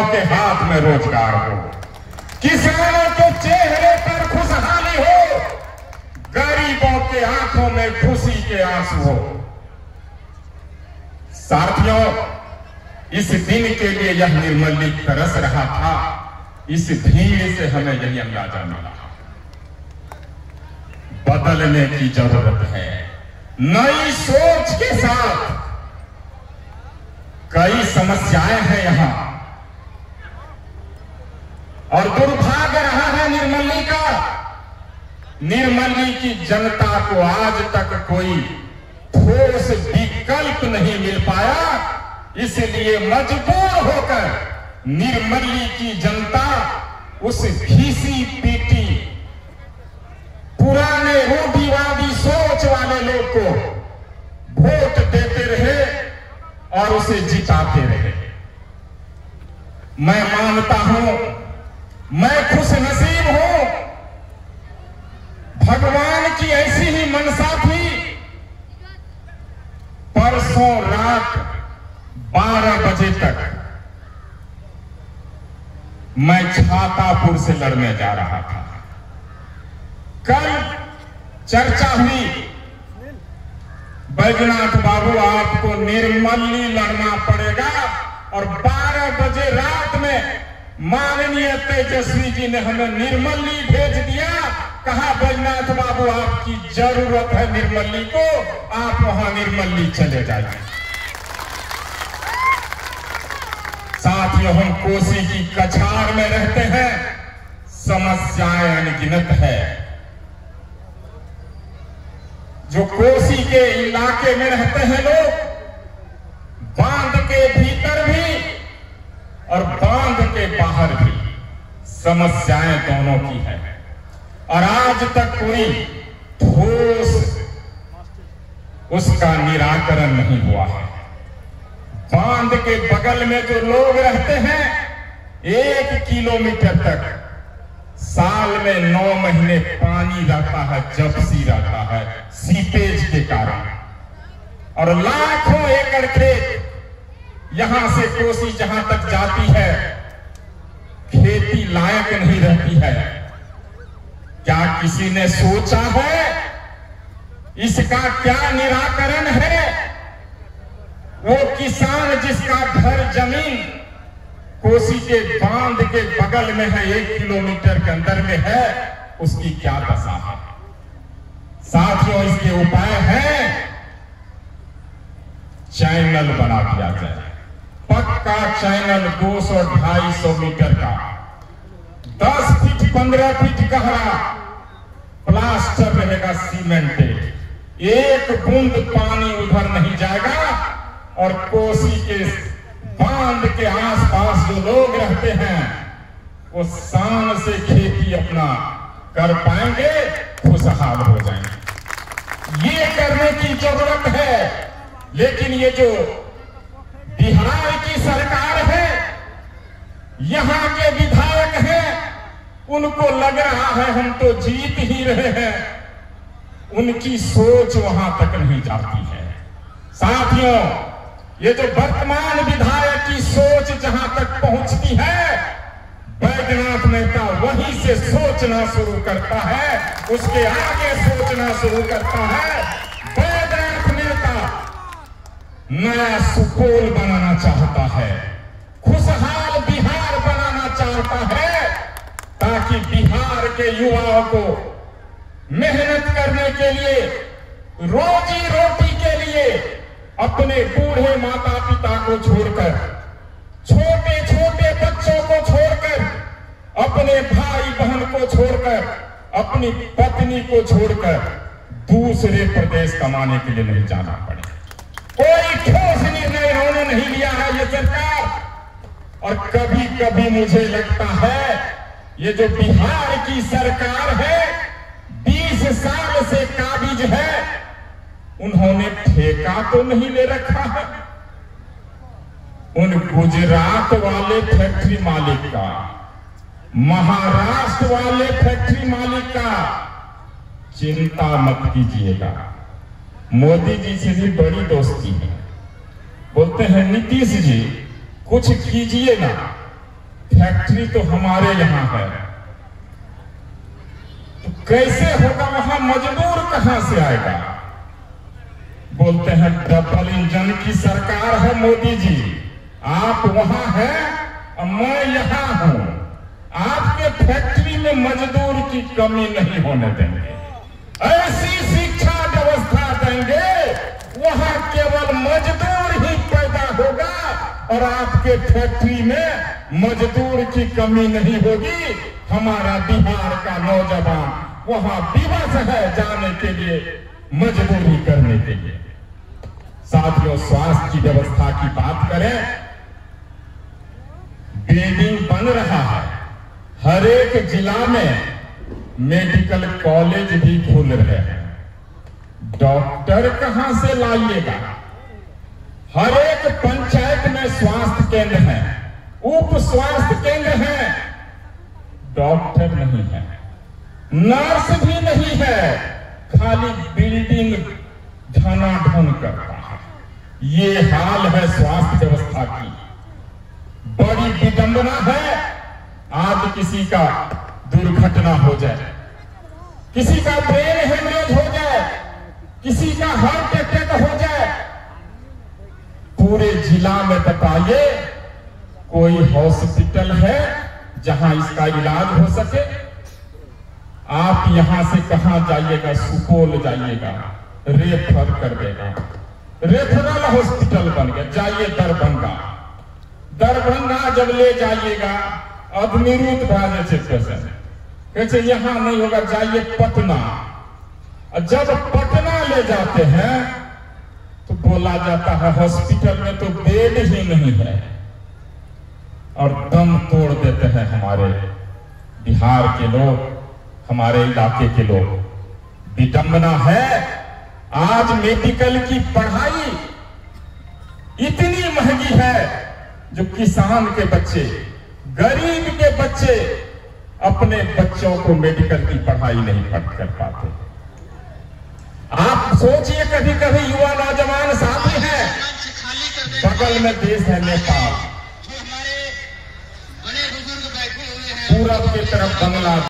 के हाथ में रोजगार हो, किसानों के चेहरे पर खुशहाली हो, गरीबों के आंखों में खुशी के आंसू हो। साथियों, इस दिन के लिए यह निर्मली तरस रहा था। इस भीड़ से हमें यही अंदाजा मिला, बदलने की जरूरत है। नई सोच के साथ कई समस्याएं हैं यहां, और दुर्भाग्य रहा है निर्मली का। निर्मली की जनता को आज तक कोई ठोस विकल्प नहीं मिल पाया, इसलिए मजबूर होकर निर्मली की जनता उस घिसी पीटी पुराने रूढ़िवादी सोच वाले लोग को वोट देते रहे और उसे जिताते रहे। मैं मानता हूं, मैं खुश नसीब हूं, भगवान की ऐसी ही मनसा थी। परसों रात 12 बजे तक मैं छातापुर से लड़ने जा रहा था। कल चर्चा हुई, बैजनाथ बाबू आपको निर्मली लड़ना पड़ेगा, और 12 बजे रात में माननीय तेजस्वी जी ने हमें निर्मली भेज दिया। कहा बैजनाथ बाबू आपकी जरूरत है निर्मली को, आप वहां निर्मली चले जाइए। साथियों, हम कोसी की कछार में रहते हैं, समस्याएं अनगिनत है। जो कोसी के इलाके में रहते हैं लोग, बांध के भीतर भी और बांध के बाहर भी समस्याएं दोनों की है, और आज तक कोई ठोस उसका निराकरण नहीं हुआ है। बांध के बगल में जो लोग रहते हैं, 1 किलोमीटर तक साल में 9 महीने पानी रहता है, जपसी रहता है सीपेज के कारण, और लाखों एकड़ खेत यहां से कोसी जहां तक जाती है खेती लायक नहीं रहती है। क्या किसी ने सोचा है इसका क्या निराकरण है? वो किसान जिसका घर जमीन कोसी के बांध के बगल में है, 1 किलोमीटर के अंदर में है, उसकी क्या दशा है? साथियों, इसके उपाय हैं, चैनल बना दिया जाए, पक्का चैनल 200-250 मीटर का, 10 फीट 15 फीट गहरा, प्लास्टर रहेगा सीमेंटेड, 1 बूंद पानी उधर नहीं जाएगा, और कोसी के बांध के आसपास जो लोग रहते हैं वो शान से खेती अपना कर पाएंगे, खुशहाल हो जाएंगे। ये करने की जरूरत है। लेकिन ये जो बिहार की सरकार है, यहां के विधायक हैं, उनको लग रहा है हम तो जीत ही रहे हैं, उनकी सोच वहां तक नहीं जाती है। साथियों, ये जो वर्तमान विधायक की सोच जहां तक पहुंचती है, बैजनाथ नेता वहीं से सोचना शुरू करता है, उसके आगे सोचना शुरू करता है। बैजनाथ नेता नया सुपौल बनाना चाहता है, खुशहाल बिहार बनाना चाहता है, ताकि बिहार के युवाओं को मेहनत करने के लिए, रोजी रोटी के लिए अपने बूढ़े माता पिता को छोड़कर, छोटे छोटे बच्चों को छोड़कर, अपने भाई बहन को छोड़कर, अपनी पत्नी को छोड़कर दूसरे प्रदेश कमाने के लिए नहीं जाना पड़े। कोई ठोस निर्णय इन्होंने नहीं लिया है ये सरकार। और कभी कभी मुझे लगता है ये जो बिहार की सरकार है, 20 साल से काबिज है, उन्होंने ठेका तो नहीं ले रखा है उन गुजरात वाले फैक्ट्री मालिक का, महाराष्ट्र वाले फैक्ट्री मालिक का। चिंता मत कीजिएगा, मोदी जी से भी बड़ी दोस्ती है। बोलते हैं नीतीश जी कुछ कीजिए ना, फैक्ट्री तो हमारे यहाँ है, तो कैसे होगा? वहां मजदूर कहां से आएगा? बोलते हैं डबल इंजन की सरकार है मोदी जी, आप वहां हैं और मैं यहां हूं। आपके फैक्ट्री में मजदूर की कमी नहीं होने देंगे, ऐसी शिक्षा व्यवस्था देंगे वहां केवल मजदूर ही पैदा होगा और आपके फैक्ट्री में मजदूर की कमी नहीं होगी। हमारा बिहार का नौजवान वहां विवश है जाने के लिए, मजदूरी करने के लिए। साथियों, स्वास्थ्य की व्यवस्था की बात करें, बिल्डिंग बन रहा है, हर एक जिला में मेडिकल कॉलेज भी खुल रहे हैं। डॉक्टर कहां से लाइएगा? हर एक पंचायत में स्वास्थ्य केंद्र है, उप स्वास्थ्य केंद्र है, डॉक्टर नहीं है, नर्स भी नहीं है, खाली बिल्डिंग धनाधन करता है। ये हाल है स्वास्थ्य व्यवस्था की। बड़ी विडंबना है, आज किसी का दुर्घटना हो जाए, किसी का ब्रेन हेमरेज हो जाए, किसी का हार्ट अटैक हो जाए, पूरे जिला में बताइए कोई हॉस्पिटल है जहां इसका इलाज हो सके? आप यहां से कहां जाइएगा? सुपौल जाइएगा, रेफर कर देगा, रेफरल हॉस्पिटल बन गया। जाइए दरभंगा, दरभंगा जब ले जाइएगा अधनिरुद्ध भाजे से कैसे यहां नहीं होगा, जाइए पटना। जब पटना ले जाते हैं तो बोला जाता है हॉस्पिटल में तो बेड ही नहीं है, और दम तोड़ देते हैं हमारे बिहार के लोग, हमारे इलाके के लोग। विडंबना है, आज मेडिकल की पढ़ाई इतनी महंगी है जो किसान के बच्चे, गरीब के बच्चे अपने बच्चों को मेडिकल की पढ़ाई नहीं पढ़ कर पाते। आप सोचिए, कभी कभी युवा नौजवान साथी हैं, बगल में देश है नेपाल, पूरब की तरफ बांग्लादेश,